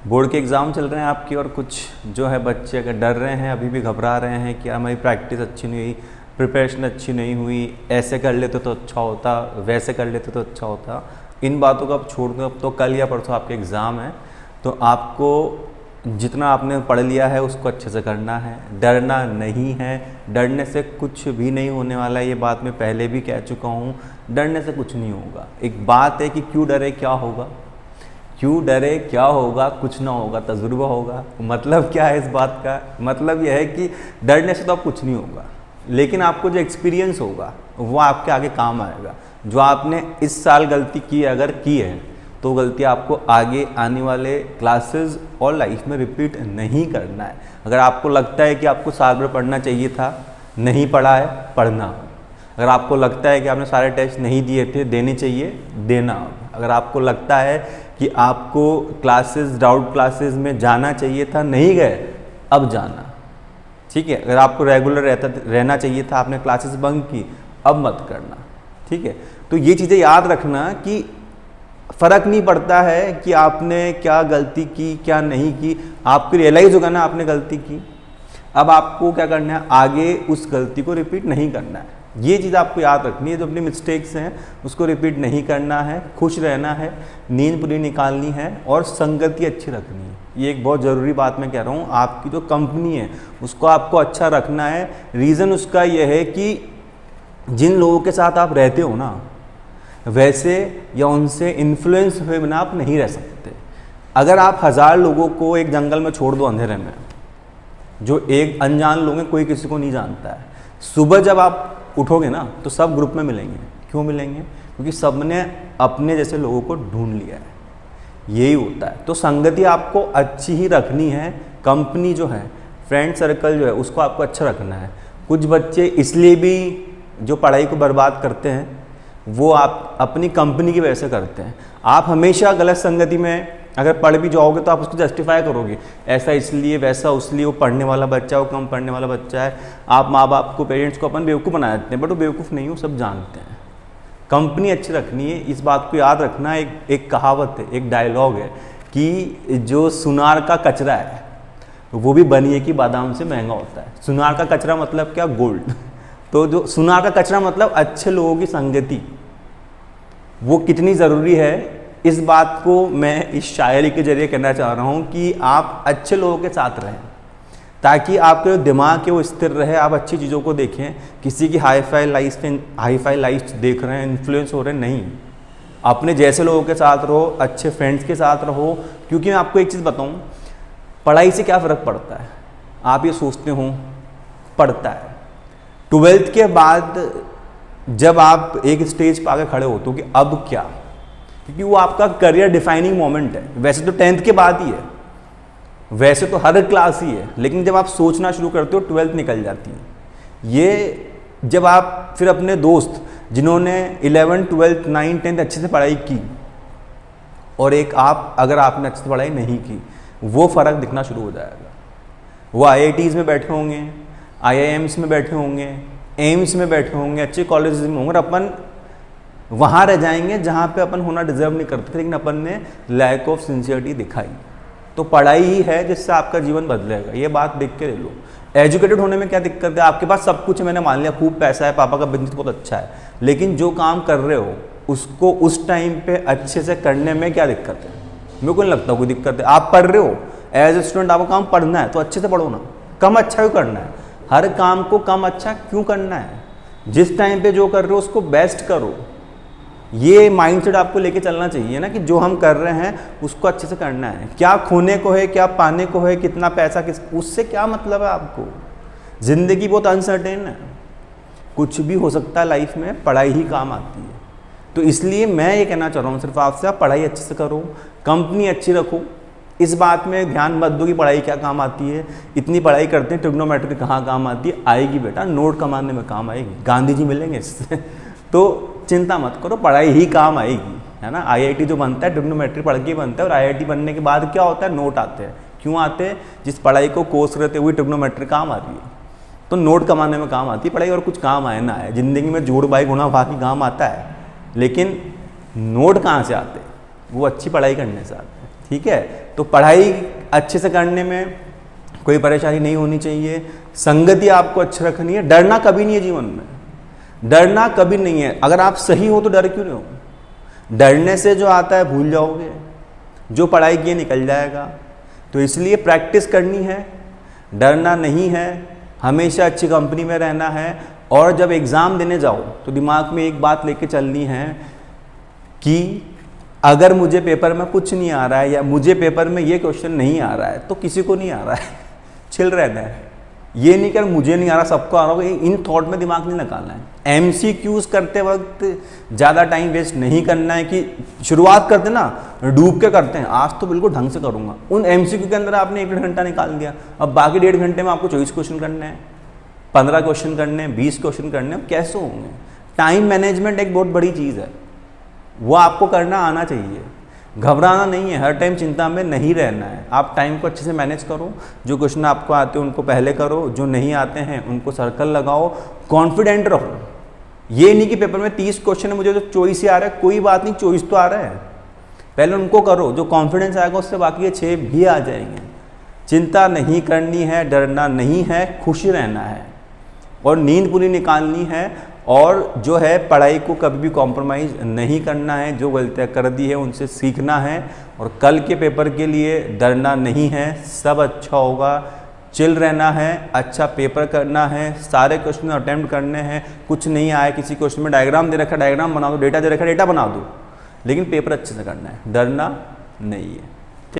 Board के exam चल रहे हैं आपकी और कुछ जो है बच्चे अगर डर रहे हैं, अभी भी घबरा रहे हैं कि हमारी प्रैक्टिस अच्छी नहीं हुई, प्रिपरेशन अच्छी नहीं हुई, ऐसे कर लेते तो अच्छा होता, वैसे कर लेते तो अच्छा होता, इन बातों को आप छोड़ दो। अब तो कल या परसों आपके एग्ज़ाम है, तो आपको जितना आपने पढ़ लिया है उसको अच्छे से करना है, डरना नहीं है। डरने से कुछ भी नहीं होने वाला है, ये बात मैं पहले भी कह चुका हूँ। डरने से कुछ नहीं होगा। एक बात है कि क्यों डरे, क्या होगा, क्यों डरे क्या होगा, कुछ ना होगा, तजुर्बा होगा। मतलब क्या है इस बात का, मतलब यह है कि डरने से तो अब कुछ नहीं होगा, लेकिन आपको जो एक्सपीरियंस होगा वो आपके आगे काम आएगा। जो आपने इस साल गलती की अगर की है तो गलती आपको आगे आने वाले क्लासेस और लाइफ में रिपीट नहीं करना है। अगर आपको लगता है कि आपको साल भर पढ़ना चाहिए था, नहीं पढ़ा है, पढ़ना। अगर आपको लगता है कि आपने सारे टेस्ट नहीं दिए थे, देने चाहिए, देना। अगर आपको लगता है कि आपको क्लासेस, डाउट क्लासेस में जाना चाहिए था, नहीं गए, अब जाना। ठीक है। अगर आपको रेगुलर रहना चाहिए था, आपने क्लासेस बंक की, अब मत करना। ठीक है। तो ये चीज़ें याद रखना कि फ़र्क नहीं पड़ता है कि आपने क्या गलती की क्या नहीं की, आपको रियलाइज़ होगा ना आपने गलती की। अब आपको क्या करना है, आगे उस गलती को रिपीट नहीं करना है। ये चीज़ आपको याद रखनी है। जो अपनी मिस्टेक्स हैं उसको रिपीट नहीं करना है, खुश रहना है, नींद पूरी निकालनी है और संगति अच्छी रखनी है। ये एक बहुत ज़रूरी बात मैं कह रहा हूँ। आपकी जो कंपनी है उसको आपको अच्छा रखना है। रीज़न उसका यह है कि जिन लोगों के साथ आप रहते हो ना, वैसे या उनसे इन्फ्लुएंस हुए बिना आप नहीं रह सकते। अगर आप 1000 लोगों को एक जंगल में छोड़ दो अंधेरे में, जो एक अनजान लोग हैं, कोई किसी को नहीं जानता है, सुबह जब आप उठोगे ना तो सब ग्रुप में मिलेंगे। क्यों मिलेंगे? क्योंकि सब ने अपने जैसे लोगों को ढूंढ लिया है। यही होता है। तो संगति आपको अच्छी ही रखनी है। कंपनी जो है, फ्रेंड सर्कल जो है, उसको आपको अच्छा रखना है। कुछ बच्चे इसलिए भी जो पढ़ाई को बर्बाद करते हैं वो आप अपनी कंपनी की वजह से करते हैं। आप हमेशा गलत संगति में अगर पढ़ भी जाओगे तो आप उसको जस्टिफाई करोगे, ऐसा इसलिए, वैसा उसलिए, वो पढ़ने वाला बच्चा, वो कम पढ़ने वाला बच्चा है। आप माँ बाप को, पेरेंट्स को अपन बेवकूफ़ बना देते हैं, बट वो बेवकूफ़ नहीं हो, सब जानते हैं। कंपनी अच्छी रखनी है, इस बात को याद रखना। एक कहावत है, एक डायलॉग है कि जो सुनार का कचरा है वो भी बनिए की बादाम से महंगा होता है। सुनार का कचरा मतलब क्या? गोल्ड। तो जो सुनार का कचरा मतलब अच्छे लोगों की संगति, वो कितनी ज़रूरी है, इस बात को मैं इस शायरी के जरिए कहना चाह रहा हूँ कि आप अच्छे लोगों के साथ रहें ताकि आपके दिमाग के वो स्थिर रहे, आप अच्छी चीज़ों को देखें। किसी की हाई फाई लाइफ देख रहे हैं, इन्फ्लुएंस हो रहे हैं, नहीं। अपने जैसे लोगों के साथ रहो, अच्छे फ्रेंड्स के साथ रहो। क्योंकि मैं आपको एक चीज़ बताऊँ, पढ़ाई से क्या फ़र्क पड़ता है, आप ये सोचते हो, पड़ता है 12th के बाद जब आप एक स्टेज पर आके खड़े होते हो कि अब क्या, क्योंकि वो आपका करियर डिफाइनिंग मोमेंट है। वैसे तो 10th के बाद ही है, वैसे तो हर क्लास ही है, लेकिन जब आप सोचना शुरू करते हो 12th निकल जाती है। ये जब आप फिर अपने दोस्त जिन्होंने 11th 12th 9th 10th अच्छे से पढ़ाई की और एक आप, अगर आपने अच्छे से पढ़ाई नहीं की, वो फ़र्क दिखना शुरू हो जाएगा। वो IITs में बैठे होंगे, IIMs में बैठे होंगे, एम्स में बैठे होंगे, अच्छे कॉलेज में होंगे, अपन वहाँ रह जाएंगे जहाँ पे अपन होना डिजर्व नहीं करते थे, लेकिन अपन ने लैक ऑफ सिंसियरिटी दिखाई। तो पढ़ाई ही है जिससे आपका जीवन बदलेगा, ये बात देख के ले लो। एजुकेटेड होने में क्या दिक्कत है? आपके पास सब कुछ है, मैंने मान लिया, खूब पैसा है, पापा का बिजनेस बहुत अच्छा है, लेकिन जो काम कर रहे हो उसको उस टाइम पे अच्छे से करने में क्या दिक्कत है? मेरे को नहीं लगता कोई दिक्कत है। आप पढ़ रहे हो, एज ए स्टूडेंट आपको काम पढ़ना है तो अच्छे से पढ़ो ना। कम अच्छा क्यों करना है? हर काम को कम अच्छा क्यों करना है? जिस टाइम पे जो कर रहे हो उसको बेस्ट करो। ये माइंडसेट आपको लेके चलना चाहिए ना कि जो हम कर रहे हैं उसको अच्छे से करना है। क्या खोने को है, क्या पाने को है, कितना पैसा किस, उससे क्या मतलब है आपको? ज़िंदगी बहुत अनसर्टेन है, कुछ भी हो सकता है लाइफ में, पढ़ाई ही काम आती है। तो इसलिए मैं ये कहना चाह रहा हूँ सिर्फ आपसे, आप पढ़ाई अच्छे से करो, कंपनी अच्छी रखो। इस बात में ध्यान मत दो कि पढ़ाई क्या काम आती है, इतनी पढ़ाई करते हैं, ट्रिग्नोमेट्री कहाँ काम आती है? आएगी बेटा, नोट कमाने में काम आएगी, गांधी जी मिलेंगे इससे। तो चिंता मत करो, पढ़ाई ही काम आएगी, है ना। IIT जो बनता है ट्रिग्नोमेट्री पढ़ के बनता है, और IIT बनने के बाद क्या होता है? नोट आते हैं। क्यों आते हैं? जिस पढ़ाई को कोर्स रहते हुए ट्रिग्नोमेट्री काम आ रही है, तो नोट कमाने में काम आती है पढ़ाई, और कुछ काम आए ना आए। ज़िंदगी में जोड़ बाई गुणा भाग काम आता है, लेकिन नोट कहाँ से आते हैं? वो अच्छी पढ़ाई करने से आते हैं। ठीक है। तो पढ़ाई अच्छे से करने में कोई परेशानी नहीं होनी चाहिए, संगति आपको अच्छी रखनी है, डरना कभी नहीं है जीवन में, डरना कभी नहीं है। अगर आप सही हो तो डर क्यों नहीं हो? डरने से जो आता है भूल जाओगे, जो पढ़ाई किए निकल जाएगा। तो इसलिए प्रैक्टिस करनी है, डरना नहीं है, हमेशा अच्छी कंपनी में रहना है। और जब एग्ज़ाम देने जाओ तो दिमाग में एक बात लेके चलनी है कि अगर मुझे पेपर में कुछ नहीं आ रहा है या मुझे पेपर में ये क्वेश्चन नहीं आ रहा है तो किसी को नहीं आ रहा है, चिल रहना है। ये नहीं कर मुझे नहीं आ रहा सबको आ रहा होगा, इन थॉट में दिमाग नहीं निकालना है। MCQs करते वक्त ज़्यादा टाइम वेस्ट नहीं करना है कि शुरुआत करते ना डूब के करते हैं, आज तो बिल्कुल ढंग से करूँगा। उन MCQ के अंदर आपने 1 घंटा निकाल दिया, अब बाकी 1.5 घंटे में आपको 24 क्वेश्चन करने हैं, 15 क्वेश्चन करने हैं, 20 क्वेश्चन करने हैं, कैसे होंगे? टाइम मैनेजमेंट एक बहुत बड़ी चीज़ है, वो आपको करना आना चाहिए। घबराना नहीं है, हर टाइम चिंता में नहीं रहना है। आप टाइम को अच्छे से मैनेज करो, जो क्वेश्चन आपको आते हैं उनको पहले करो, जो नहीं आते हैं उनको सर्कल लगाओ, कॉन्फिडेंट रहो। ये नहीं कि पेपर में 30 क्वेश्चन है मुझे तो 24 ही आ रहा है, कोई बात नहीं, 24 तो आ रहा है, पहले उनको करो, जो कॉन्फिडेंस आएगा उससे बाकी 6 भी आ जाएंगे। चिंता नहीं करनी है, डरना नहीं है, खुश रहना है और नींद पूरी निकालनी है। और जो है पढ़ाई को कभी भी कॉम्प्रोमाइज़ नहीं करना है, जो गलतियाँ कर दी है उनसे सीखना है और कल के पेपर के लिए डरना नहीं है, सब अच्छा होगा, चिल रहना है, अच्छा पेपर करना है, सारे क्वेश्चन अटेम्प्ट करने हैं। कुछ नहीं आया किसी क्वेश्चन में, डायग्राम दे रखा डायग्राम बना दो, डेटा दे रखा डेटा बना दो, लेकिन पेपर अच्छे से करना है, डरना नहीं है।